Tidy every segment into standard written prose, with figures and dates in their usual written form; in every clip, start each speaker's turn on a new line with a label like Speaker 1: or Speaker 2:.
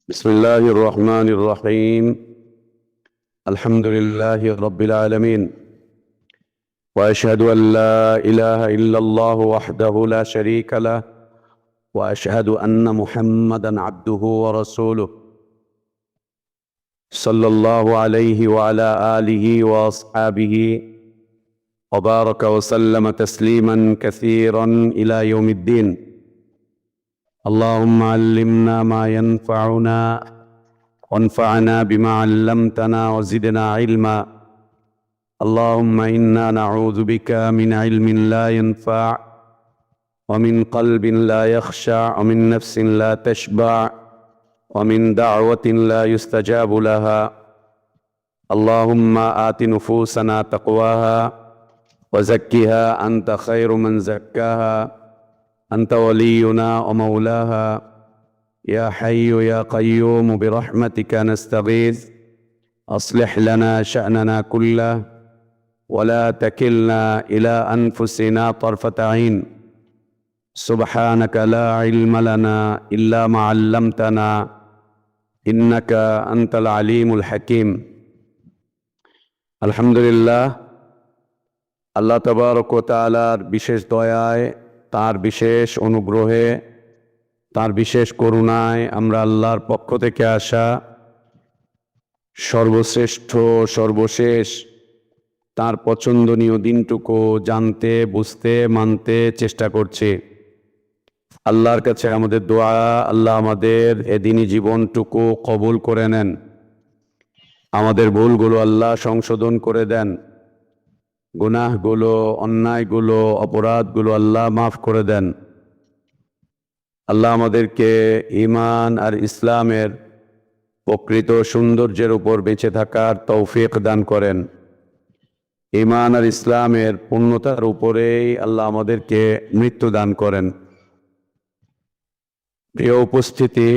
Speaker 1: بسم الله الرحمن الرحيم. الحمد لله رب العالمين، وأشهد أن لا إله إلا الله وحده لا شريك له، وأشهد أن محمدًا عبده ورسوله صلى الله عليه وعلى آله وأصحابه وبارك وسلم تسليمًا كثيرًا إلى يوم الدين. اللهم علمنا ما ينفعنا وانفعنا بما علمتنا وزدنا علما. اللهم إنا نعوذ بك من علم لا ينفع ومن قلب لا يخشع ومن نفس لا تشبع ومن دعوة لا يستجاب لها. اللهم آت نفوسنا تقواها وزكها أنت خير من زكاها، أنت ولينا ومولاها. يا حي يا قيوم برحمتك نستغيث، أصلح لنا شأننا كله ولا تكلنا إلى أنفسنا طرفة عين. سبحانك لا علم لنا إلا ما علمتنا إنك أنت العليم الحكيم. আলহামদুলিল্লাহ, আল্লাহ তাবারক ওয়া তাআলার বিশেষ দয়ায়, তার বিশেষ অনুগ্রহে, তার বিশেষ করুণায় আমরা আল্লাহর পক্ষ থেকে আসা সর্বশ্রেষ্ঠ সর্বশেষ তার পছন্দনীয় দিনটুকু জানতে, বুঝতে, মানতে চেষ্টা করছি। আল্লাহর কাছে আমাদের দোয়া, আল্লাহ আমাদের এদিনই জীবনটুকু কবুল করে নেন, আমাদের ভুলগুলো আল্লাহ সংশোধন করে দেন, গুনাহগুলো, অন্যায়গুলো, অপরাধগুলো আল্লাহ মাফ করে দেন। আল্লাহ আমাদেরকে ঈমান আর ইসলামের প্রকৃত সৌন্দর্যের উপর বেঁচে থাকার তৌফিক দান করেন। ঈমান আর ইসলামের পূর্ণতার উপরেই আল্লাহ আমাদেরকে মৃত্যু দান করেন। প্রিয় উপস্থিতি,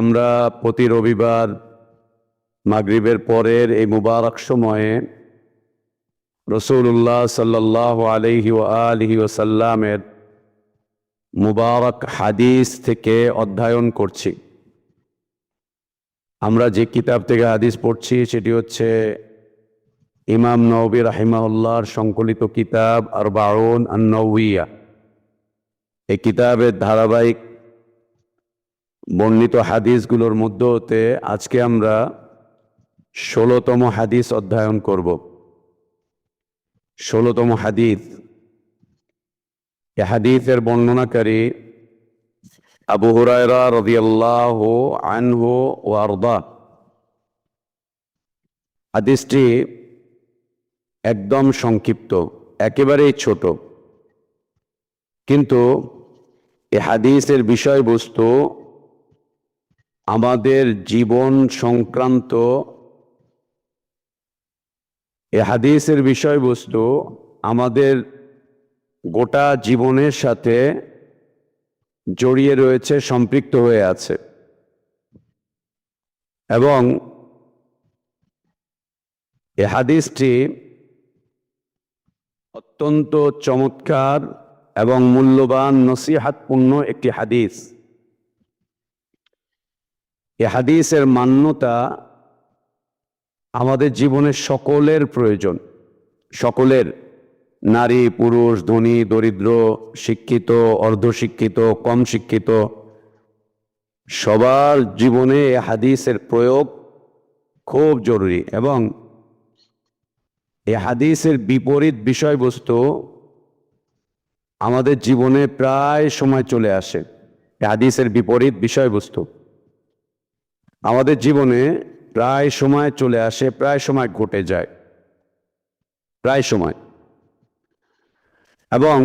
Speaker 1: আমরা প্রতি রবিবার মাগরিবের পরের এই মুবারক সময়ে রাসূলুল্লাহ সাল্লাল্লাহু আলাইহি ওয়া আলিহি ওয়াসাল্লামের মুবারক হাদিস থেকে অধ্যয়ন করছি। আমরা যে কিতাব থেকে হাদিস পড়ছি সেটি হচ্ছে ইমাম নববী রাহিমাহুল্লাহর সংকলিত কিতাব আরবাউন আন-নওয়িয়া। এই কিতাবের ধারাবাহিক বর্ণিত হাদিসগুলোর মধ্য হতে আজকে আমরা 16তম হাদিস অধ্যয়ন করব। 16তম হাদিস। এই হাদিসের বর্ণনাকারী আবু হুরায়রা রাদিয়াল্লাহু আনহু ওয়া আরদা। হাদিসটি একদম সংক্ষিপ্ত, একেবারেই ছোট, কিন্তু এই হাদিসের বিষয়বস্তু আমাদের জীবন সংক্রান্ত। এই হাদিসের বিষয়বস্তু আমাদের গোটা জীবনের সাথে জড়িয়ে রয়েছে, সম্পৃক্ত হয়ে আছে, এবং এই হাদিসটি অত্যন্ত চমৎকার এবং মূল্যবান নসিহতপূর্ণ একটি হাদিস। এই হাদিসের মান্যতা আমাদের জীবনের সকলের প্রয়োজন, সকলের, নারী পুরুষ, ধনী দরিদ্র, শিক্ষিত অর্ধশিক্ষিত, কম শিক্ষিত, সবার জীবনে এই হাদিসের প্রয়োগ খুব জরুরি। এবং এই হাদিসের বিপরীত বিষয়বস্তু আমাদের জীবনে প্রায় সময় চলে আসে। এই হাদিসের বিপরীত বিষয়বস্তু আমাদের জীবনে প্রায় সময় চলে আসে, প্রায় সময় ঘটে যায়, প্রায় সময়। এবং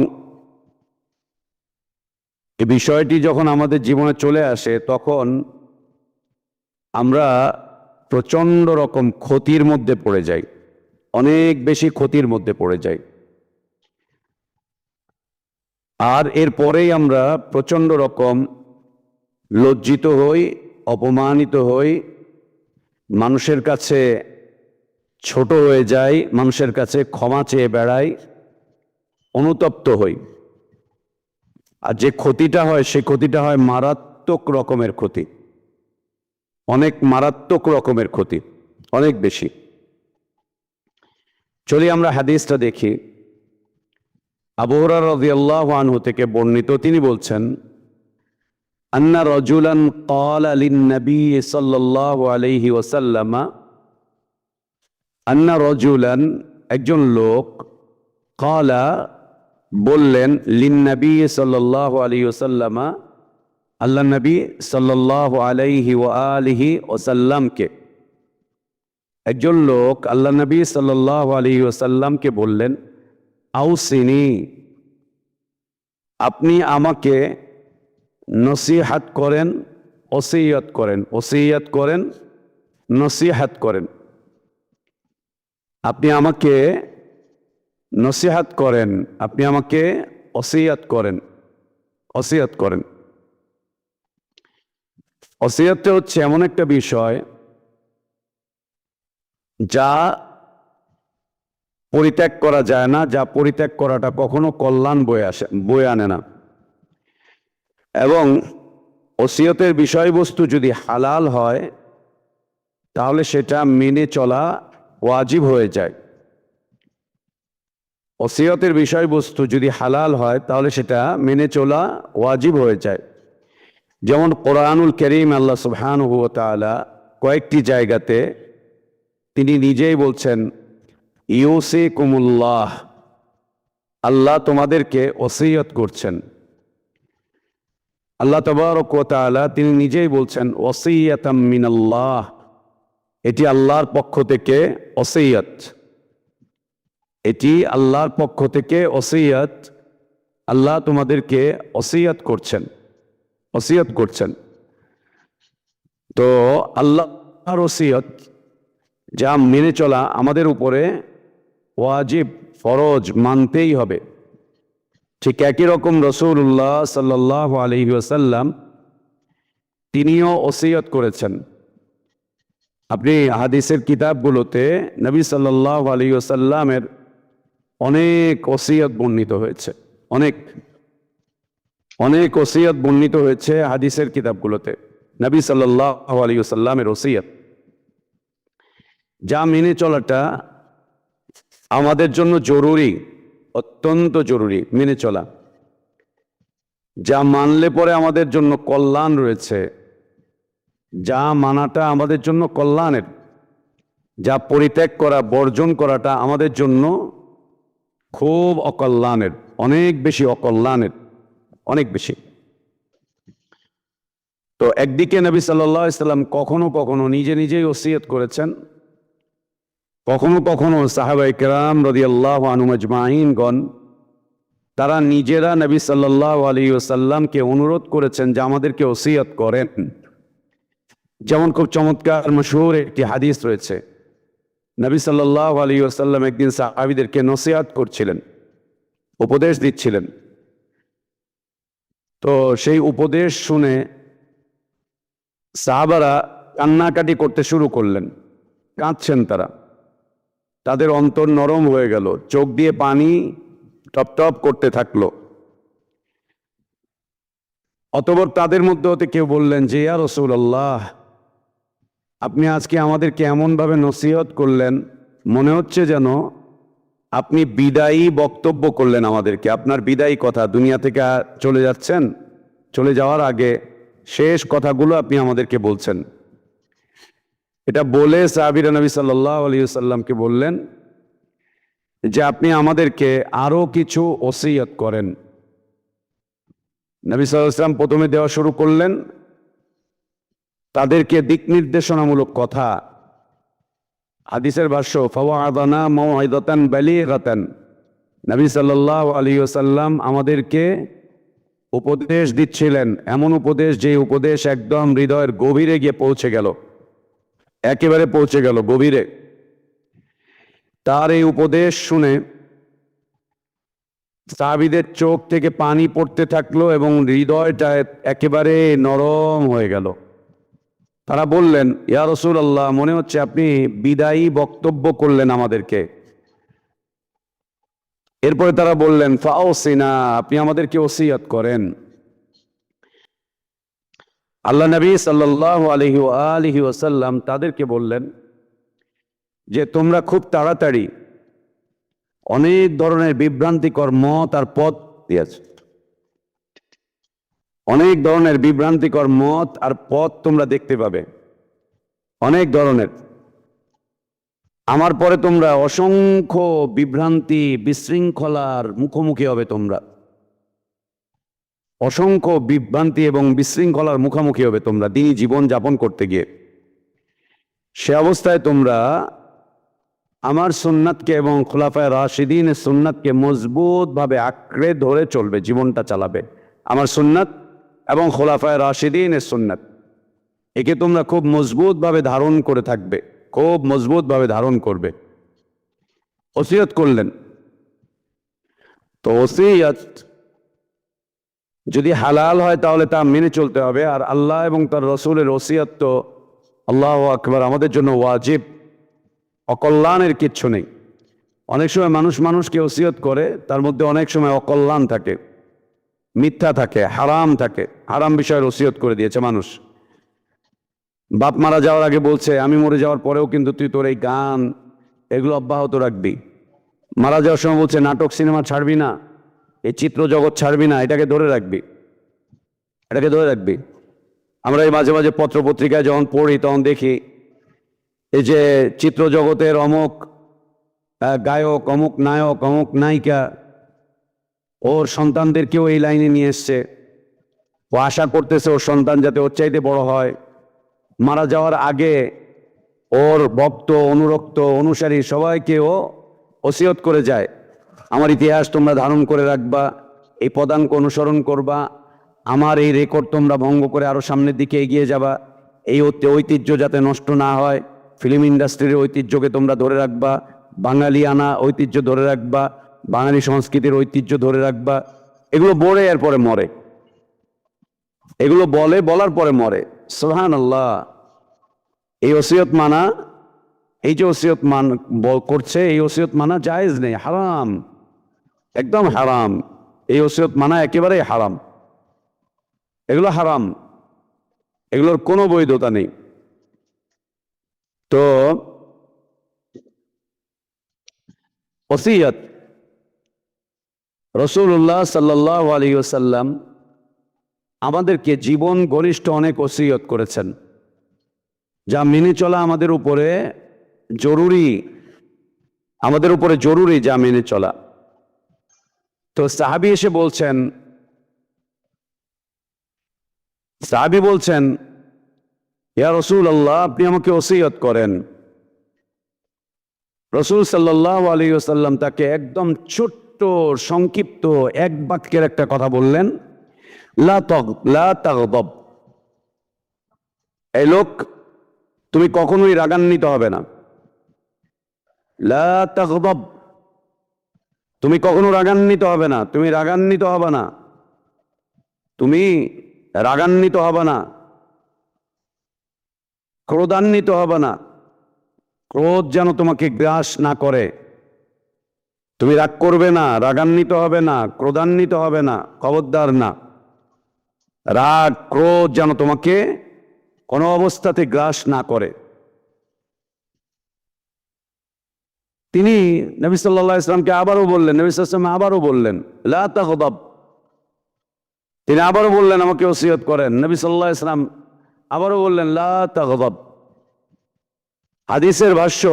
Speaker 1: এই বিষয়টি যখন আমাদের জীবনে চলে আসে তখন আমরা প্রচণ্ড রকম ক্ষতির মধ্যে পড়ে যাই, অনেক বেশি ক্ষতির মধ্যে পড়ে যাই। আর এরপরেই আমরা প্রচণ্ড রকম লজ্জিত হই, অপমানিত হই, মানুষের কাছে ছোট হয়ে যাই, মানুষের কাছে ক্ষমা চেয়ে বেড়াই, অনুতপ্ত হই। আর যে ক্ষতিটা হয় সে ক্ষতিটা হয় মারাত্মক রকমের ক্ষতি। অনেক মারাত্মক রকমের ক্ষতি, অনেক বেশি। চলি আমরা হাদিসটা দেখি। আবু হুরায়রা রাদিয়াল্লাহু আনহু থেকে বর্ণিত, তিনি বলছেন, আন্না রাজুলান ক্বালা লিন-নবী সাল্লাল্লাহু আলাইহি ওয়াসাল্লাম, আন্না রাজুলান একজন লোক, ক্বালা বললেন, লিন-নবী সাল্লাল্লাহু আলাইহি ওয়াসাল্লাম আল্লাহ নবী সাল্লাল্লাহু আলাইহি ওয়া আলিহি ওয়াসাল্লামকে, একজন লোক আল্লাহ নবী সাল্লাল্লাহু আলাইহি ওয়াসাল্লামকে বললেন, আউসিনি, আপনি আমাকে নসিহাত করেন, ওসিয়ত করেন, ওসিয়ত করেন, নসিহাত করেন। আপনি আমাকে নসিহাত করেন, আপনি আমাকে ওসিয়ত করেন, ওসিয়ত করেন। ওসিয়তটা হচ্ছে এমন একটা বিষয় যা পরিত্যাগ করা যায় না, যা পরিত্যাগ করাটা কখনো কল্যাণ বয়ে আনে না। এবং ওসিয়তের বিষয়বস্তু যদি হালাল হয় তাহলে সেটা মেনে চলা ওয়াজিব হয়ে যায়। ওসিয়তের বিষয়বস্তু যদি হালাল হয় তাহলে সেটা মেনে চলা ওয়াজিব হয়ে যায়। যেমন কোরআনুল কারীম আল্লাহ সুবহানাহু ওয়া তাআলা কয়েকটি জায়গাতে তিনি নিজেই বলছেন, ইউসিকুমুল্লাহ, আল্লাহ তোমাদেরকে ওসিয়ত করছেন। আল্লাহ তাবারক ওয়া তাআলা তিনি নিজেই বলছেন, ওসিয়াতাম মিনাল্লাহ, এটি আল্লাহর পক্ষ থেকে ওসিয়ত, এটি আল্লাহর পক্ষ থেকে ওসিয়ত। আল্লাহ তোমাদেরকে ওসিয়ত করছেন, ওসিয়ত করছেন। তো আল্লাহর ওসিয়ত যা মেনে চলা আমাদের উপরে ওয়াজিব, ফরজ, মানতেই হবে। ঠিক একই রকম রাসূলুল্লাহ সাল্লাল্লাহু আলাইহি ওয়াসাল্লাম তিনিও ওসিয়ত করেছেন। আপনি হাদিসের কিতাবগুলোতে নবী সাল্লাল্লাহু আলাইহি ওয়াসাল্লামের অনেক ওসিয়ত বর্ণিত হয়েছে, অনেক অনেক ওসিয়ত বর্ণিত হয়েছে হাদিসের কিতাবগুলোতে। নবী সাল্লাল্লাহু আলাইহি ওয়াসাল্লামের ওসিয়ত যা মেনে চলাটা আমাদের জন্য জরুরি, অত্যন্ত জরুরি মেনে চলা। যা মানলে পরে আমাদের জন্য কল্যাণ রয়েছে, যা মানাটা আমাদের জন্য কল্যাণের, যা পরিত্যাগ করা, বর্জন করাটা আমাদের জন্য খুব অকল্যাণের, অনেক বেশি অকল্যাণের, অনেক বেশি। তো একদিকে নবী সাল্লাল্লাহু আলাইহি ওয়াসাল্লাম কখনো কখনো নিজে নিজেই ওসিয়ত করেছেন, কখনো কখনো সাহাবায়ে কেরাম রাদিয়াল্লাহু আনহুম আজমাইনগণ তারা নিজেরা নবী সাল্লাল্লাহু আলাইহি ওয়াসাল্লামকে অনুরোধ করেছেন যে আমাদেরকে ওসিয়ত করেন। যেমন খুব চমৎকার মশহুর একটি হাদিস রয়েছে, নবী সাল্লাল্লাহু আলাইহি ওয়াসাল্লাম একদিন সাহাবীদেরকে নসিহত করছিলেন, উপদেশ দিচ্ছিলেন। তো সেই উপদেশ শুনে সাহাবারা কান্নাকাটি করতে শুরু করলেন, কাঁদছেন তারা, তাদের অন্তর নরম হয়ে গেল, চোখ দিয়ে পানি টপ টপ করতে থাকলো। অতঃপর তাদের মধ্যে হতে কেউ বললেন যে, ইয়া রাসূলুল্লাহ, আপনি আজকে আমাদেরকে এমনভাবে নসিহত করলেন, মনে হচ্ছে যেন আপনি বিদায়ী বক্তব্য করলেন আমাদেরকে, আপনার বিদায়ী কথা, দুনিয়া থেকে চলে যাচ্ছেন, চলে যাওয়ার আগে শেষ কথাগুলো আপনি আমাদেরকে বলছেন। এটা বলে সাহাবীরা নবী সাল্লাল্লাহু আলাইহি ওয়াসাল্লামকে বললেন যে আপনি আমাদেরকে আরো কিছু ওসিয়ত করেন। নবী সাল্লাল্লাহু আলাইহি ওয়াসাল্লাম প্রথমে দেওয়া শুরু করলেন তাদেরকে দিক নির্দেশনামূলক কথা। হাদিসের ভাষ্য, ফাওয়াদানা মাউইদাতান বালিগাতান, নবী সাল্লাল্লাহু আলাইহি ওয়াসাল্লাম আমাদেরকে উপদেশ দিচ্ছিলেন, এমন উপদেশ যে উপদেশ একদম হৃদয়ের গভীরে গিয়ে পৌঁছে গেল, একেবারে পৌঁছে গেল গভীরে। তার এই উপদেশ শুনে সাহাবীদের চোখ থেকে পানি পড়তে থাকলো এবং হৃদয়টা একেবারে নরম হয়ে গেল। তারা বললেন, ইয়া রাসূলুল্লাহ, মনে হচ্ছে আপনি বিদায়ী বক্তব্য করলেন আমাদেরকে। এরপরে তারা বললেন, ফাওসিনা, আপনি আমাদেরকে ওসিয়ত করেন। আল্লাহ নবী সাল্লাল্লাহু আলাইহি ওয়াসাল্লাম তাদেরকে বললেন যে তোমরা খুব তাড়াতাড়ি অনেক ধরনের বিভ্রান্তিকর মত আর পথ দিয়েছে, অনেক ধরনের বিভ্রান্তিকর মত আর পথ তোমরা দেখতে পাবে, অনেক ধরনের। আমার পরে তোমরা অসংখ্য বিভ্রান্তি বিশৃঙ্খলার মুখোমুখি হবে, তোমরা অসংখ্য বিভ্রান্তি এবং বিশৃঙ্খলার মুখোমুখি হবে তোমরা দিনই জীবন যাপন করতে গিয়ে। সে অবস্থায় তোমরা আমার সুন্নাতকে এবং খুলাফায়ে রাশিদিনের সুন্নাতকে মজবুতভাবে আঁকড়ে ধরে চলবে, জীবনটা চালাবে। আমার সুন্নাত এবং খুলাফায়ে রাশিদিনের সুন্নাত, একে তোমরা খুব মজবুতভাবে ধারণ করে থাকবে, খুব মজবুতভাবে ধারণ করবে। ওসিয়ত করলেন। তো ওসিয়ত যদি হালাল হয় তাহলে তা মেনে চলতে হবে, আর আল্লাহ এবং তার রসুলের ওসিয়ত তো আল্লাহু আকবার আমাদের জন্য ওয়াজিব, অকল্যাণের কিচ্ছু নেই। অনেক সময় মানুষ মানুষকে ওসিয়ত করে, তার মধ্যে অনেক সময় অকল্যাণ থাকে, মিথ্যা থাকে, হারাম থাকে, হারাম বিষয়ের ওসিয়ত করে দিয়েছে মানুষ। বাপ মারা যাওয়ার আগে বলছে আমি মরে যাওয়ার পরেও কিন্তু তুই তোর এই গান এগুলো অব্যাহত রাখবি। মারা যাওয়ার সময় বলছে নাটক সিনেমা ছাড়বি না, এই চিত্র জগৎ ছাড়বি না, এটাকে ধরে রাখবি, এটাকে ধরে রাখবি। আমরা এই মাঝে মাঝে পত্র পত্রিকায় যখন পড়ি তখন দেখি এই যে চিত্র জগতের অমুক গায়ক, অমুক নায়ক, অমুক নায়িকা ওর সন্তানদেরকেও এই লাইনে নিয়ে এসছে। ও আশা করতেছে ওর সন্তান যাতে ওর চাইতে বড় হয়। মারা যাওয়ার আগে ওর ভক্ত, অনুরক্ত, অনুসারী সবাইকে ও ওসিয়ত করে যায়, আমার ইতিহাস তোমরা ধারণ করে রাখবা, এই পদাঙ্ক অনুসরণ করবা, আমার এই রেকর্ড তোমরা ভঙ্গ করে আরো সামনের দিকে এগিয়ে যাবা, এই ঐতিহ্য যাতে নষ্ট না হয়, ফিল্ম ইন্ডাস্ট্রির ঐতিহ্যকে তোমরা ধরে রাখবা, বাঙালিয়ানা ঐতিহ্য ধরে রাখবা, বাঙালি সংস্কৃতির ঐতিহ্য ধরে রাখবা। এগুলো বলে এরপরে মরে, এগুলো বলে, বলার পরে মরে। সুবহানাল্লাহ। এই ওসিয়ত মানা, এই যে ওসিয়ত করছে, এই ওসিয়ত মানা জায়েজ নেই, হারাম, একদম হারাম। এই ওসিয়ত মানা একেবারেই হারাম, এগুলো হারাম, এগুলোর কোনো বৈধতা নেই। তো ওসিয়ত রাসূলুল্লাহ সাল্লাল্লাহু আলাইহি ওয়াসাল্লাম আমাদেরকে জীবন ঘনিষ্ঠ অনেক ওসিয়ত করেছেন, যা মেনে চলা আমাদের উপরে জরুরি, আমাদের উপরে জরুরি যা মেনে চলা। তো সাহাবী এসে বলছেন, সাহাবী বলছেন ইয়া রাসূলুল্লাহ আপনি আমাকে ওসিয়ত করেন। রাসূল সাল্লাল্লাহু আলাইহি ওয়াসাল্লাম তাকে একদম ছোট্ট সংক্ষিপ্ত এক বাক্যের একটা কথা বললেন, লা তাগদাব। এই লোক তুমি কখনোই রাগান্বিত হবে না, লা তাগদাব, তুমি কখনো রাগান্বিত হবে না, তুমি রাগান্বিত হবে না, তুমি রাগান্বিত হবে না, ক্রোধান্বিত হবে না, ক্রোধ যেন তোমাকে গ্রাস না করে। তুমি রাগ করবে না, রাগান্বিত হবে না, ক্রোধান্বিত হবে না, খবরদার না। রাগ ক্রোধ যেন তোমাকে কোনো অবস্থাতে গ্রাস না করে। তিনি নবী সাল্লাল্লাহু আলাইহি ওয়াসাল্লামকে আবারও বললেন, নবী সাল্লাল্লাহু আলাইহি ওয়াসাল্লাম আবারও বললেন লা তাগদাব। তিনি আবারও বললেন আমাকে ওসিয়ত করেন। নবী সাল্লাল্লাহু আলাইহি ওয়াসাল্লাম আবারও বললেন লা তাগদাব। হাদিসের ভাষ্য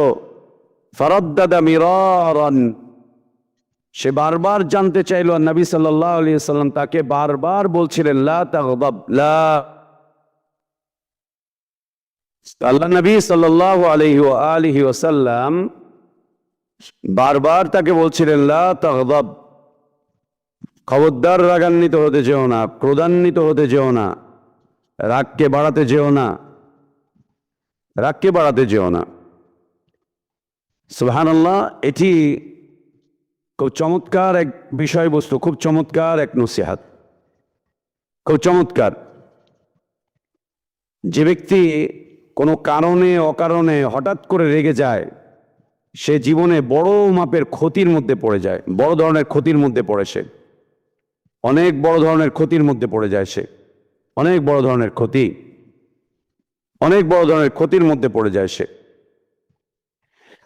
Speaker 1: ফারাদ্দাদা মিরারান, সে বারবার জানতে চাইল, আর নবী সাল্লাল্লাহু আলাইহি ওয়াসাল্লাম তাকে বারবার বলছিলেন লা তাগদাব, লা। আল্লাহ নবী সাল্লাল্লাহু আলাইহি ওয়াসাল্লাম বারবার তাকে বলছিলেন লা তাগদাব, খবরদার রাগান্বিত হতে যেও না, ক্রোধান্বিত হতে যেও না, রাগকে বাড়াতে যেও না, রাগকে বাড়াতে যেও না। সুবহানাল্লাহ। এটি খুব চমৎকার এক বিষয়বস্তু, খুব চমৎকার এক নসিহত, খুব চমৎকার। যে ব্যক্তি কোনো কারণে অকারণে হঠাৎ করে রেগে যায়, সে জীবনে বড় মাপের ক্ষতির মধ্যে পড়ে যায়, বড় ধরনের ক্ষতির মধ্যে পড়ে সে, অনেক বড় ধরনের ক্ষতির মধ্যে পড়ে যায় সে, অনেক বড় ধরনের ক্ষতি। অনেক বড় ধরনের ক্ষতির মধ্যে পড়ে যায় সে।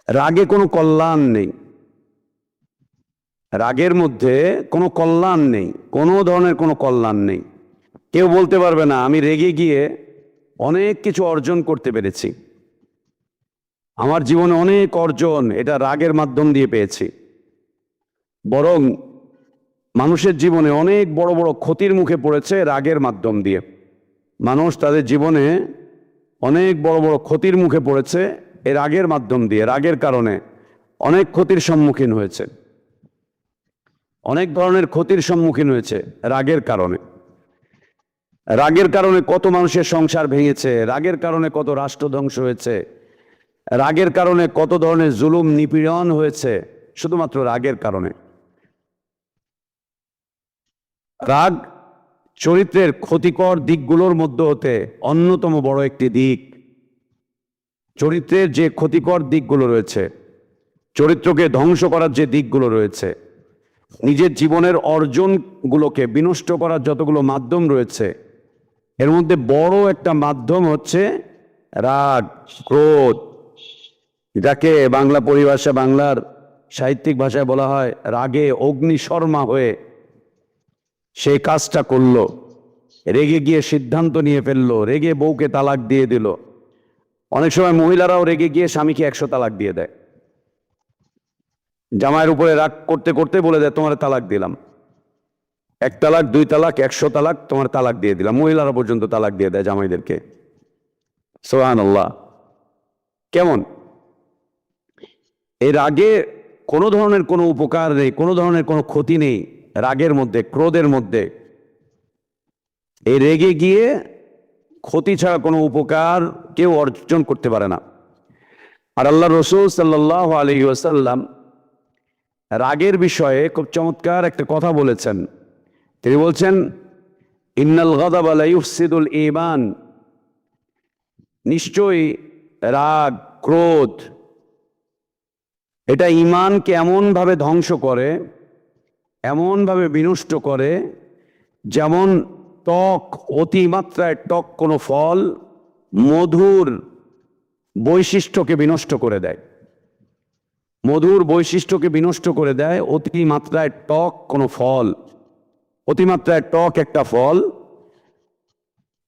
Speaker 1: রাগে কোনো কল্যাণ নেই, রাগের মধ্যে কোনো কল্যাণ নেই, কোনো ধরনের কোনো কল্যাণ নেই। কেউ বলতে পারবে না আমি রেগে গিয়ে অনেক কিছু অর্জন করতে পেরেছি, আমার জীবনে অনেক অর্জন এটা রাগের মাধ্যম দিয়ে পেয়েছি। বরং মানুষের জীবনে অনেক বড় বড় ক্ষতির মুখে পড়েছে রাগের মাধ্যম দিয়ে। মানুষ তাদের জীবনে অনেক বড় বড় ক্ষতির মুখে পড়েছে এই রাগের মাধ্যম দিয়ে। রাগের কারণে অনেক ক্ষতির সম্মুখীন হয়েছে, অনেক ধরনের ক্ষতির সম্মুখীন হয়েছে রাগের কারণে। রাগের কারণে কত মানুষের সংসার ভেঙেছে, রাগের কারণে কত রাষ্ট্র ধ্বংস হয়েছে, রাগের কারণে কত ধরনের জুলুম নিপীড়ন হয়েছে, শুধুমাত্র রাগের কারণে। রাগ চরিত্রের ক্ষতিকর দিকগুলোর মধ্যে হতে অন্যতম বড় একটি দিক। চরিত্রের যে ক্ষতিকর দিকগুলো রয়েছে, চরিত্রকে ধ্বংস করার যে দিকগুলো রয়েছে, নিজের জীবনের অর্জনগুলোকে বিনষ্ট করার যতগুলো মাধ্যম রয়েছে, এর মধ্যে বড় একটা মাধ্যম হচ্ছে রাগ, ক্রোধ, যাকে বাংলা পরিভাষা, বাংলার সাহিত্যিক ভাষায় বলা হয় রাগে অগ্নিশর্মা হয়ে সেই কাজটা করলো। রেগে গিয়ে সিদ্ধান্ত নিয়ে ফেললো, রেগে বউকে তালাক দিয়ে দিল। অনেক সময় মহিলারাও রেগে গিয়ে স্বামীকে 100 তালাক দিয়ে দেয়। জামাইয়ের উপরে রাগ করতে করতে বলে দেয় তোমার তালাক দিলাম, 1 তালাক 2 তালাক 100 তালাক তোমার তালাক দিয়ে দিলাম। মহিলারা পর্যন্ত তালাক দিয়ে দেয় জামাইদেরকে। সুবহানাল্লাহ। কেমন এই রাগে কোনো ধরনের কোনো উপকার নেই, কোনো ধরনের কোনো ক্ষতি নেই রাগের মধ্যে, ক্রোধের মধ্যে। এই রেগে গিয়ে ক্ষতি ছাড়া কোনো উপকার কেউ অর্জন করতে পারে না। আর আল্লাহ রাসূল সাল্লাল্লাহু আলাইহি ওয়াসাল্লাম রাগের বিষয়ে খুব চমৎকার একটা কথা বলেছেন। তিনি বলছেন ইন্নাল গাদাবা লা ইউফসিদুল ঈমান, নিশ্চয়ই রাগ, ক্রোধ এটা ঈমানকে এমনভাবে ধ্বংস করে, এমনভাবে বিনষ্ট করে, যেমন টক, অতিমাত্রায় টক কোনো ফল মধুর বৈশিষ্ট্যকে বিনষ্ট করে দেয়। মধুর বৈশিষ্ট্যকে বিনষ্ট করে দেয় অতিমাত্রায় টক কোনো ফল। অতিমাত্রায় টক একটা ফল,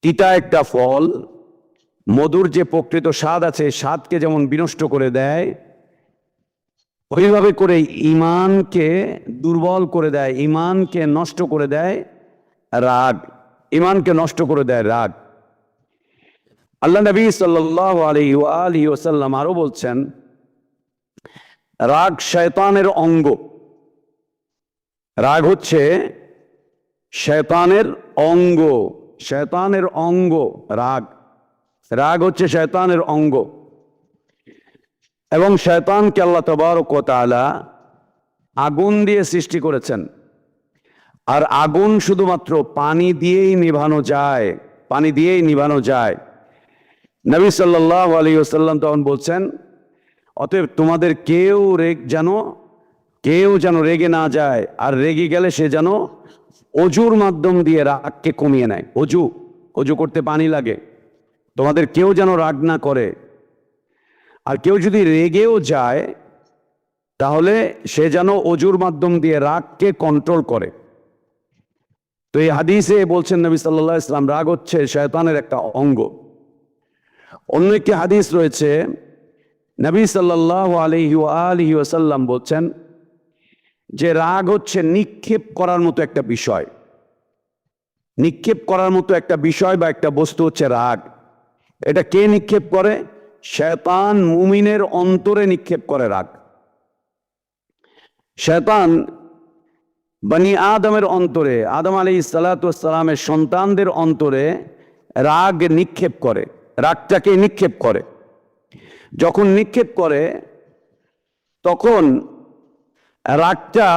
Speaker 1: তিতা একটা ফল, মধুর যে প্রকৃত স্বাদ আছে স্বাদকে যেমন বিনষ্ট করে দেয়, ওইভাবে করে ঈমানকে দুর্বল করে দেয়, ঈমানকে নষ্ট করে দেয় রাগ, ঈমানকে নষ্ট করে দেয় রাগ। আল্লাহ নবী সাল্লাল্লাহু আলাইহি ওয়াসাল্লাম আরো বলছেন রাগ শয়তানের অঙ্গ। রাগ হচ্ছে শয়তানের অঙ্গ, শয়তানের অঙ্গ রাগ। রাগ হচ্ছে শয়তানের অঙ্গ। এবং শয়তানকে আল্লাহ তাবারক ওয়া তাআলা আগুন দিয়ে সৃষ্টি করেছেন। আর আগুন শুধুমাত্র পানি দিয়েই নিভানো যায়, পানি দিয়েই নিভানো যায়। নবী সাল্লাল্লাহু আলাইহি ওয়াসাল্লাম তখন বলছেন অতএব তোমাদের কেউ যেন রেগে না যায়, আর রেগে গেলে সে যেন অজুর মাধ্যম দিয়ে রাগকে কমিয়ে নেয়। অজু করতে পানি লাগে, তোমাদের কেউ যেন রাগ না করে। আর কেউ যদি রেগেও যায় তাহলে সে যেন অজুর মাধ্যম দিয়ে রাগকে কন্ট্রোল করে। তো এই হাদিসে বলছেন নবী সাল্লাল্লাহু আলাইহি ওয়াসাল্লাম রাগ হচ্ছে শয়তানের একটা অঙ্গ। অন্য একটি হাদিস রয়েছে, নবী সাল্লাল্লাহু আলাইহি ওয়াসাল্লাম বলছেন যে রাগ হচ্ছে নিক্ষেপ করার মতো একটা বিষয়। নিক্ষেপ করার মতো একটা বিষয় বা একটা বস্তু হচ্ছে রাগ। এটা কে নিক্ষেপ করে? শয়তান মুমিনের অন্তরে নিক্ষেপ করে রাগ। শয়তান বনি আদমের অন্তরে, আদম আলাইহিস সালাতু ওয়াস সালামের সন্তানদের অন্তরে রাগ নিক্ষেপ করে, রাগটাকে নিক্ষেপ করে। যখন নিক্ষেপ করে তখন রাগটা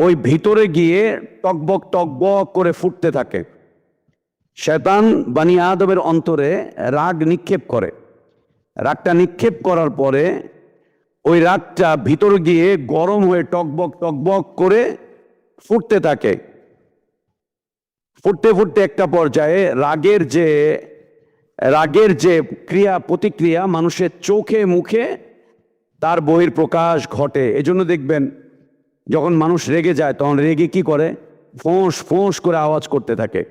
Speaker 1: ওই ভিতরে গিয়ে টকবক টকবক করে ফুটতে থাকে। শয়তান বনি আদমের অন্তরে রাগ নিক্ষেপ করে। রাগটা নিক্ষেপ করার পরে ওই রাগটা ভিতর গিয়ে গরম হয়ে টকবক টকবক করে ফুটতে থাকে। ফুটতে ফুটতে একটা পর্যায়ে রাগের যে রাগের যে ক্রিয়া প্রতিক্রিয়া মানুষের চোখে মুখে তার বহিঃপ্রকাশ ঘটে। এজন্য দেখবেন যখন মানুষ রেগে যায় তখন রেগে কি করে, ফোঁস ফোঁস করে আওয়াজ করতে থাকে,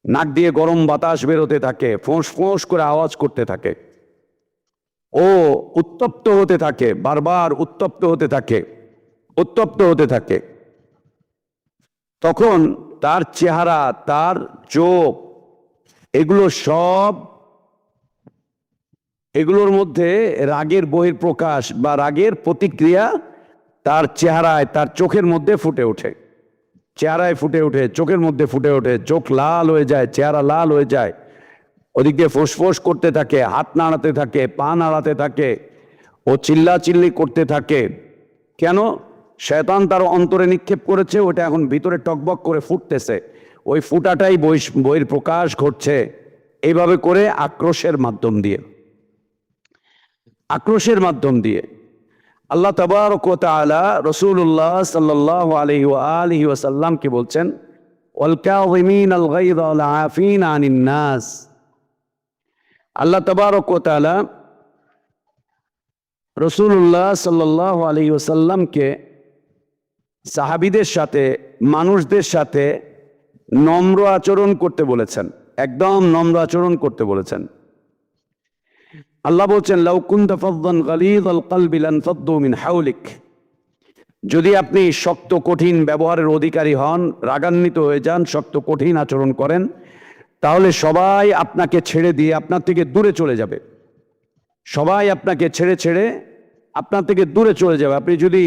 Speaker 1: নাক দিয়ে গরম বাতাস বেরোতে থাকে, ফোঁস ফোঁস করে আওয়াজ করতে থাকে, ও উত্তপ্ত হতে থাকে, বারবার উত্তপ্ত হতে থাকে, উত্তপ্ত হতে থাকে। তখন তার চেহারা, তার চোখ, এগুলোর মধ্যে রাগের বহিঃপ্রকাশ বা রাগের প্রতিক্রিয়া তার চেহারায়, তার চোখের মধ্যে ফুটে ওঠে, চেহারায় ফুটে ওঠে, চোখের মধ্যে ফুটে ওঠে, চোখ লাল হয়ে যায়, চেহারা লাল হয়ে যায়, ওদিক দিয়ে ফোঁস করতে থাকে, হাত নাড়াতে থাকে, পা নাড়াতে থাকে, ও চিল্লাচিল্লি করতে থাকে। কেন? শয়তান তার অন্তরে নিক্ষেপ করেছে, ওটা এখন ভিতরে টকবক করে ফুটতেছে, ওই ফুটাটাই বহিঃপ্রকাশ ঘটছে। এইভাবে করে আক্রোশের মাধ্যম দিয়ে, আক্রোশের মাধ্যম দিয়ে আল্লাহ তাবারক ওয়া তাআলা রাসূলুল্লাহ সাল্লাল্লাহু আলাইহি ওয়া আলিহি ওয়াসাল্লামকে বলছেন, ওয়াল কাযিমিনাল গায়যা ওয়াল আফিনা আনিন নাস। আল্লাহ তাবারক ওয়া তাআলা রাসূলুল্লাহ সাল্লাল্লাহু আলাইহি ওয়াসাল্লামকে সাহাবীদের সাথে, মানুষদের সাথে নম্র আচরণ করতে বলেছেন, একদম নম্র আচরণ করতে বলেছেন। আল্লাহ বলছেন, লাউ কুনতা ফাযযান গালিযাল কলবি লানফাদ্দু মিন হাওলিক। যদি আপনি শক্ত কঠিন ব্যবহারের অধিকারী হন, রাগান্বিত হয়ে যান, শক্ত কঠিন আচরণ করেন, তাহলে সবাই আপনাকে ছেড়ে দিয়ে আপনার থেকে দূরে চলে যাবে। সবাই আপনাকে ছেড়ে আপনার থেকে দূরে চলে যাবে। আপনি যদি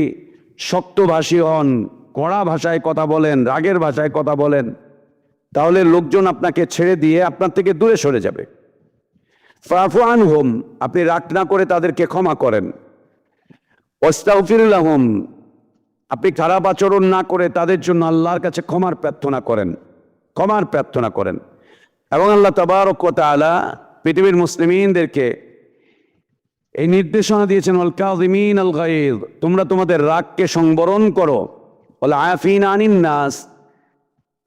Speaker 1: শক্তভাষী হন, কড়া ভাষায় কথা বলেন, রাগের ভাষায় কথা বলেন, তাহলে লোকজন আপনাকে ছেড়ে দিয়ে আপনার থেকে দূরে সরে যাবে। ফাফু আনহুম, আপনি রাগ না করে তাদেরকে ক্ষমা করেন। ওয়াস্তাগফির লাহুম, আপনি খারাপ আচরণ না করে তাদের জন্য আল্লাহর কাছে ক্ষমার প্রার্থনা করেন, ক্ষমার প্রার্থনা করেন। এবং আল্লাহ তাবারক ওয়া তাআলা পৃথিবীর মুসলিমিনদেরকে এই নির্দেশনা দিয়েছেন, ওয়াল কাযিমিনাল গায়য, তোমরা তোমাদের রাগকে সংবরণ করো, ওয়াল আফিনা আনিন নাস,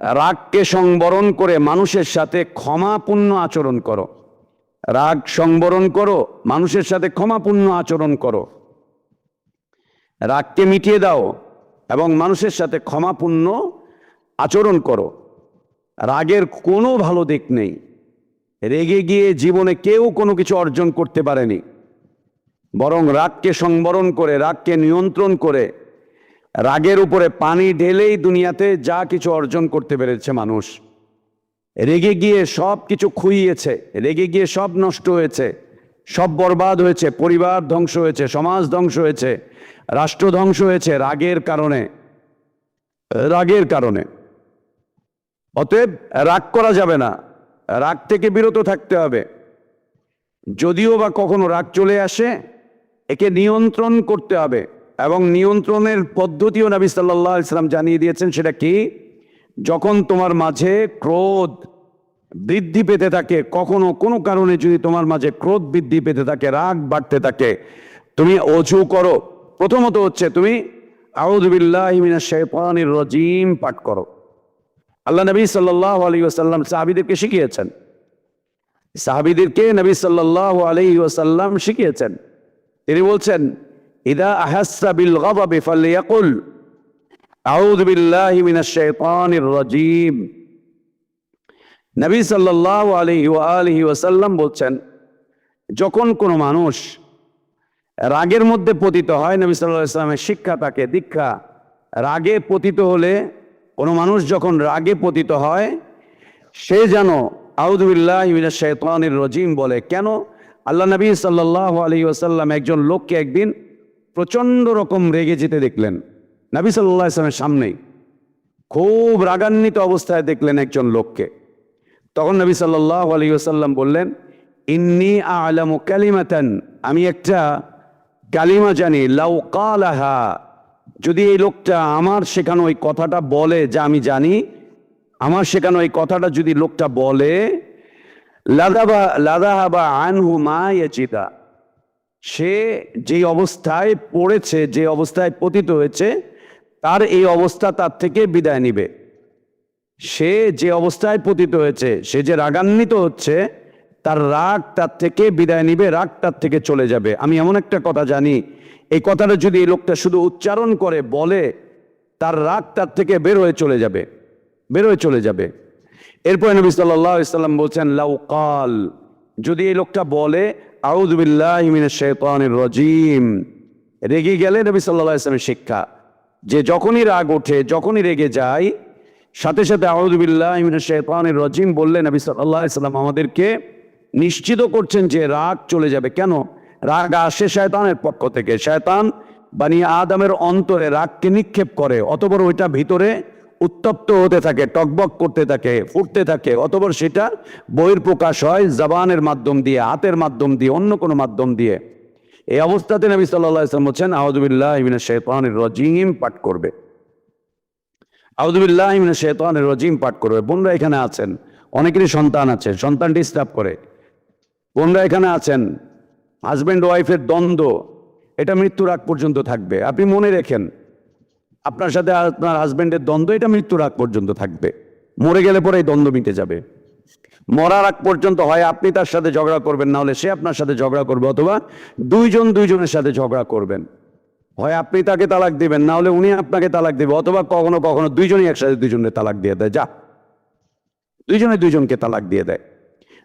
Speaker 1: রাগকে সংবরণ করে মানুষের সাথে ক্ষমাপূর্ণ আচরণ করো। রাগ সংবরণ করো, মানুষের সাথে ক্ষমাপূর্ণ আচরণ করো, রাগকে মিটিয়ে দাও এবং মানুষের সাথে ক্ষমাপূর্ণ আচরণ করো। রাগের কোনো ভালো দিক নেই। রেগে গিয়ে জীবনে কেউ কোনো কিছু অর্জন করতে পারেনি, বরং রাগকে সংবরণ করে, রাগকে নিয়ন্ত্রণ করে, রাগের উপরে পানি ঢেলেই দুনিয়াতে যা কিছু অর্জন করতে পেরেছে মানুষ। রেগে গিয়ে সব কিছু খুইয়েছে, রেগে গিয়ে সব নষ্ট হয়েছে, সব বরবাদ হয়েছে, পরিবার ধ্বংস হয়েছে, সমাজ ধ্বংস হয়েছে, রাষ্ট্র ধ্বংস হয়েছে রাগের কারণে, রাগের কারণে। অতএব রাগ করা যাবে না, রাগ থেকে বিরত থাকতে হবে। যদিও বা কখনো রাগ চলে আসে, একে নিয়ন্ত্রণ করতে হবে, এবং নিয়ন্ত্রণের পদ্ধতিও নবী সাল্লাল্লাহু আলাইহি ওয়াসাল্লাম জানিয়ে দিয়েছেন। সেটা কি? যখন তোমার মাঝে ক্রোধ বৃদ্ধি পেতে থাকে, কখনো কোনো কারণে যদি তোমার মাঝে ক্রোধ বৃদ্ধি পেতে থাকে, রাগ বাড়তে থাকে, তুমি অজু করো। প্রথমত হচ্ছে তুমি আউযু বিল্লাহি মিনাশ শাইতানির রাজীম পাঠ করো। আল্লাহ নবী সাল্লাল্লাহু আলাইহি ওয়াসাল্লাম সাহাবীদেরকে শিখিয়েছেন, সাহাবীদেরকে নবী সাল্লাল্লাহু আলাইহি ওয়াসাল্লাম শিখিয়েছেন। তিনি বলছেন, ইদা আহাসসা বিল গাযাবি ফালইয়াকুল আউযু বিল্লাহি মিনাশ শাইতানির রাজীম। নবী সাল্লাল্লাহু আলাইহি ওয়া আলিহি ওয়াসাল্লাম বলছেন, যখন কোনো মানুষ রাগের মধ্যে পতিত হয়, নবী সাল্লাল্লাহু আলাইহি ওয়াসাল্লামের শিক্ষা তাকে দীক্ষা, রাগে পতিত হলে, কোনো মানুষ যখন রাগে পতিত হয়, সে যেন আউযু বিল্লাহি মিনাশ শাইতানির রাজীম বলে। কেন? আল্লাহ নবী সাল্লাল্লাহু আলাইহি ওয়াসাল্লাম একজন লোককে একদিন প্রচণ্ড রকম রেগে যেতে দেখলেন। নবী সাল্লাল্লাহু আলাইহি ওয়াসাল্লামের সামনেই খুব রাগান্বিত অবস্থায় দেখলেন একজন লোককে। তখন নবী সাল্লাল্লাহু আলাইহি ওয়াসাল্লাম বললেন, ইন্নী আ'লামু কালিমাতান, আমি একটা কালিমা জানি, লাউ ক্বালাহা, যদি এই লোকটা আমার শেখানো ওই কথাটা বলে, যা আমি জানি, আমার শেখানো এই কথাটা যদি লোকটা বলে, লাযাহাবা আনহু মা ইয়াজিদা, সে যে অবস্থায় পড়েছে, যে অবস্থায় পতিত হয়েছে, তার এই অবস্থা তার থেকে বিদায় নিবে। সে যে অবস্থায় পতিত হয়েছে, সে যে রাগান্বিত হচ্ছে, তার রাগ তার থেকে বিদায় নিবে, রাগ তার থেকে চলে যাবে। আমি এমন একটা কথা জানি, এই কথাটা যদি এই লোকটা শুধু উচ্চারণ করে বলে, তার রাগ তার থেকে বের হয়ে চলে যাবে, বের হয়ে চলে যাবে। এরপরে নবী সাল্লাল্লাহু আলাইহি সাল্লাম বলছেন, লাউ কাল, যদি এই লোকটা বলে আউযু বিল্লাহি মিনাশ শাইতানির রাজিম, রেগে গেলে নবী সাল্লাল্লাহু আলাইহি সাল্লামের শিক্ষা যে যখনই রাগ ওঠে, যখনই রেগে যায়, সাথে সাথে আউযু বিল্লাহি মিনাশ শাইতানির রাজিম বললে নবী সাল্লাল্লাহু আলাইহি সাল্লাম আমাদেরকে নিশ্চিত করছেন যে রাগ চলে যাবে। কেন? রাগ আসে শয়তানের পক্ষ থেকে। শয়তান বানি আদমের অন্তরে রাগকে নিক্ষেপ করে, অতঃপর ওইটা ভিতরে উত্তপ্ত হতে থাকে, টকবক করতে থাকে, ফুটতে থাকে, অতঃপর সেটা বহির্প্রকাশ হয় জবানের মাধ্যম দিয়ে, হাতের মাধ্যম দিয়ে, অন্য কোনো মাধ্যম দিয়ে। এই অবস্থাতে নবী সাল্লাল্লাহু আলাইহি ওয়াসাল্লাম বলেন আউযু বিল্লাহি মিনাশ শাইতানির রাজিম পাঠ করবে, আউযু বিল্লাহি মিনাশ শাইতানির রাজিম পাঠ করবে। বোনরা এখানে আছেন, অনেকেরই সন্তান আছে, সন্তান ডিস্টার্ব করে। বোনরা এখানে আছেন, হাজব্যান্ড ওয়াইফের দ্বন্দ্ব, এটা মৃত্যুর আগ পর্যন্ত থাকবে। আপনি মনে রেখেন, আপনার সাথে আপনার হাজব্যান্ডের দ্বন্দ্ব এটা মৃত্যুর আগ পর্যন্ত থাকবে। মরে গেলে পরে এই দ্বন্দ্ব মিটে যাবে। মরার আগ পর্যন্ত হয় আপনি তার সাথে ঝগড়া করবেন, না হলে সে আপনার সাথে ঝগড়া করবে, অথবা দুইজন দুইজনের সাথে ঝগড়া করবেন। হয় আপনি তাকে তালাক দিবেন, না হলে উনি আপনাকে তালাক দিবে, অথবা কখনো কখনো দুইজনই একসাথে দুইজনের তালাক দিয়ে দেয়। যা, দুইজনে দুইজনকে তালাক দিয়ে দেয়।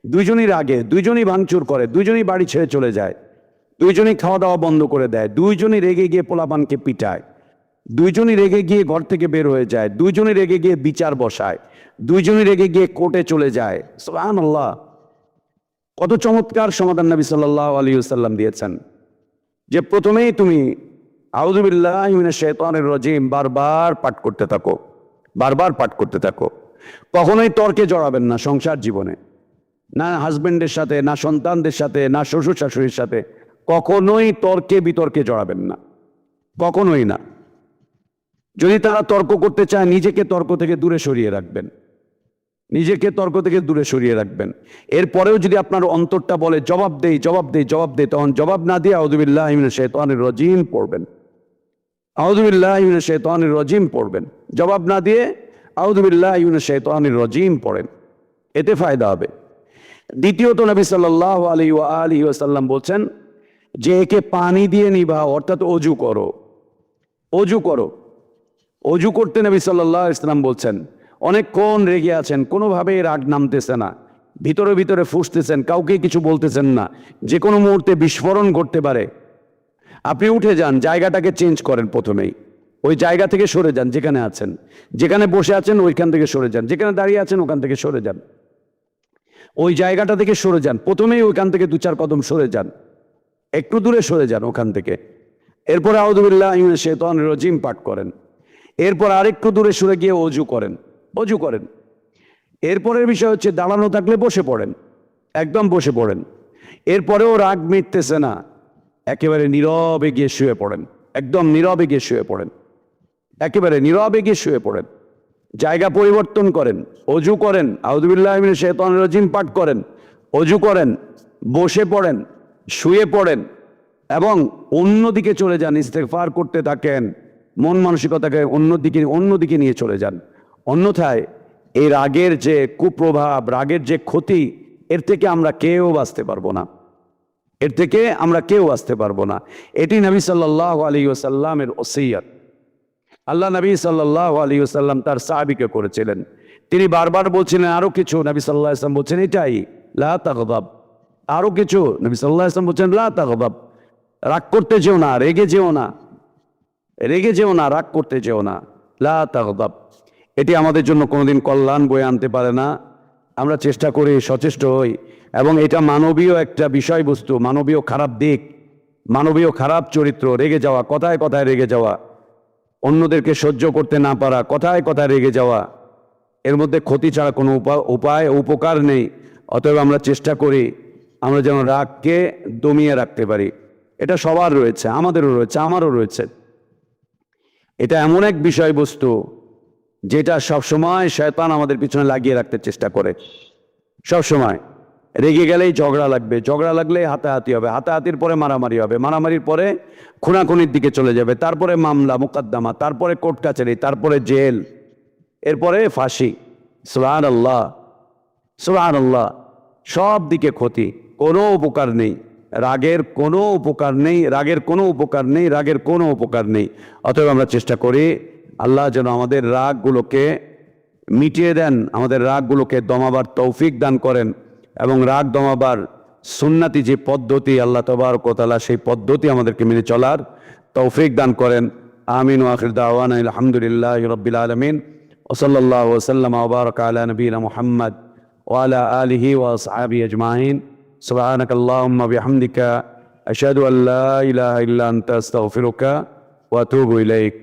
Speaker 1: দুইজনই রাগে, দুইজনই ভাঙচুর করে, দুইজনই বাড়ি ছেড়ে চলে যায়, দুইজনই খাওয়া দাওয়া বন্ধ করে দেয়, দুইজনই রেগে গিয়ে পোলাপানকে পিটায়, দুইজনই রেগে গিয়ে ঘর থেকে বের হয়ে যায়, দুইজনই রেগে গিয়ে বিচার বসায়, দুইজনই রেগে গিয়ে কোর্টে চলে যায়। সুবহানাল্লাহ, কত চমৎকার সমাধান নবী সাল্লাল্লাহু আলাইহি ওয়াসাল্লাম দিয়েছেন যে প্রথমেই তুমি আউযু বিল্লাহি মিনাশ শাইতানির রাজিম বারবার পাঠ করতে থাকো, বারবার পাঠ করতে থাকো। কখনোই তর্কে জড়াবেন না সংসার জীবনে, না হাজবেন্ডের সাথে, না সন্তানদের সাথে, না শ্বশুর শাশুড়ির সাথে, কখনোই তর্কে বিতর্কে জড়াবেন না, কখনোই না। যদি তারা তর্ক করতে চায়, নিজেকে তর্ক থেকে দূরে সরিয়ে রাখবেন, নিজেকে তর্ক থেকে দূরে সরিয়ে রাখবেন। এরপরেও যদি আপনার অন্তরটা বলে জবাব দেই জবাব দেই জবাব দেই, তখন জবাব না দিয়ে আউযু বিল্লাহি মিনাশ শাইতানির রাজিম পড়বেন, আউযু বিল্লাহি মিনাশ শাইতানির রাজিম পড়বেন। জবাব না দিয়ে আউযু বিল্লাহি মিনাশ শাইতানির রাজিম পড়েন, এতে ফায়দা হবে। দ্বিতীয়ত নবী সাল্লাল্লাহু আলাইহি ওয়াসাল্লাম বলছেন যে একে পানি দিয়ে নিভাও, অর্থাৎ অজু করো, অজু করো। অজু করতে নবী সাল্লাল্লাহু আলাইহি ওয়াসাল্লাম বলছেন। অনেকক্ষণ রেগে আছেন, কোনোভাবেই রাগ নামতেছে না, ভিতরে ভিতরে ফুঁসতেছেন, কাউকে কিছু বলতেছেন না, যে কোনো মুহূর্তে বিস্ফোরণ ঘটতে পারে। আপনি উঠে যান, জায়গাটাকে চেঞ্জ করেন, প্রথমেই ওই জায়গা থেকে সরে যান, যেখানে আছেন, যেখানে বসে আছেন ওইখান থেকে সরে যান, যেখানে দাঁড়িয়ে আছেন ওখান থেকে সরে যান, ওই জায়গাটা থেকে সরে যান, প্রথমেই ওইখান থেকে দু চার কদম সরে যান, একটু দূরে সরে যান ওখান থেকে। এরপর আউযু বিল্লাহি মিনাশ শাইতানির রাজিম পাঠ করেন। এরপর আরেকটু দূরে সরে গিয়ে অজু করেন, অজু করেন। এরপরের বিষয় হচ্ছে দাঁড়ানো থাকলে বসে পড়েন, একদম বসে পড়েন। এরপরেও রাগ মিটতেছে না, একেবারে নীরবে গিয়ে শুয়ে পড়েন, একদম নীরবে গিয়ে শুয়ে পড়েন, একেবারে নীরবে গিয়ে শুয়ে পড়েন। জায়গা পরিবর্তন করেন, অজু করেন, আউযু বিল্লাহি মিনাশ শাইতানির রাজিম পাঠ করেন, অজু করেন, বসে পড়েন, শুয়ে পড়েন, এবং অন্যদিকে চলে যান, ইস্তেগফার করতে থাকেন, মন মানসিকতাকে অন্যদিকে নিয়ে চলে যান। অন্যথায় এই রাগের যে কুপ্রভাব, রাগের যে ক্ষতি, এর থেকে আমরা কেউ বাঁচতে পারবো না, এর থেকে আমরা কেউ বাঁচতে পারবো না। এটি নবী সাল্লাল্লাহু আলাইহি ওয়াসাল্লামের ওসিয়ত। আল্লাহ নবী সাল্লাল্লাহু আলাইহি ওয়াসাল্লাম তার সাহাবীকে করেছিলেন। তিনি বারবার বলছিলেন আরো কিছু, নবী সাল্লাল্লাহু আলাইহি ওয়াসাল্লাম বলছেন এটাই, লা তাগদাব, আরো কিছু, নবী সাল্লাল্লাহু আলাইহি ওয়াসাল্লাম বলছেন লা তাগদাব, রাগ করতে যেও না, রেগে যেও না, রেগে যেও না, রাগ করতে যেও না, লা তাগদাব। এটি আমাদের জন্য কোনোদিন কল্যাণ বয়ে আনতে পারে না। আমরা চেষ্টা করি, সচেষ্ট হই, এবং এটা মানবীয় একটা বিষয়বস্তু, মানবীয় খারাপ দিক, মানবীয় খারাপ চরিত্র, রেগে যাওয়া, কথায় কথায় রেগে যাওয়া, অন্যদেরকে সহ্য করতে না পারা, কথায় কথায় রেগে যাওয়া, এর মধ্যে ক্ষতি ছাড়া কোনো উপকার নেই। অতএব আমরা চেষ্টা করি আমরা যেন রাগকে দমিয়ে রাখতে পারি। এটা সবার রয়েছে, আমাদেরও রয়েছে, আমারও রয়েছে। এটা এমন এক বিষয়বস্তু যেটা সবসময় শয়তান আমাদের পিছনে লাগিয়ে রাখতে চেষ্টা করে। সবসময় রেগে গেলেই ঝগড়া লাগবে, ঝগড়া লাগলেই হাতাহাতি হবে, হাতাহাতির পরে মারামারি হবে, মারামারির পরে খুনাখুনির দিকে চলে যাবে, তারপরে মামলা মোকদ্দমা, তারপরে কোর্ট কাছারি, তারপরে জেল, এরপরে ফাঁসি। সুবহানাল্লাহ, সুবহানাল্লাহ। সব দিকে ক্ষতি, কোনো উপকার নেই। রাগের কোনো উপকার নেই, রাগের কোনো উপকার নেই, রাগের কোনো উপকার নেই। অতএব আমরা চেষ্টা করি আল্লাহ যেন আমাদের রাগগুলোকে মিটিয়ে দেন, আমাদের রাগগুলোকে দমাবার তৌফিক দান করেন, এবং রাগ দমাবার সুন্নতি যে পদ্ধতি আল্লাহ তাবারক ওয়া তাআলা সেই পদ্ধতি আমাদেরকে মেনে চলার তৌফিক দান করেন। আমিন ওয়া আখির দাওয়ানা আলহামদুলিল্লাহি রাব্বিল আলামিন ওয়া সাল্লাল্লাহু ওয়া সাল্লামা ওয়া বারাকা আলা নবিয়িনা মুহাম্মদ ওয়া আলা আলিহি ওয়া আসহাবিহি আজমাইন। সুবহানাকাল্লাহুম্মা বিহামদিকা আশহাদু আল্লা ইলাহা ইল্লা আনতা আস্তাগফিরুকা ওয়া আতুবু ইলাইক।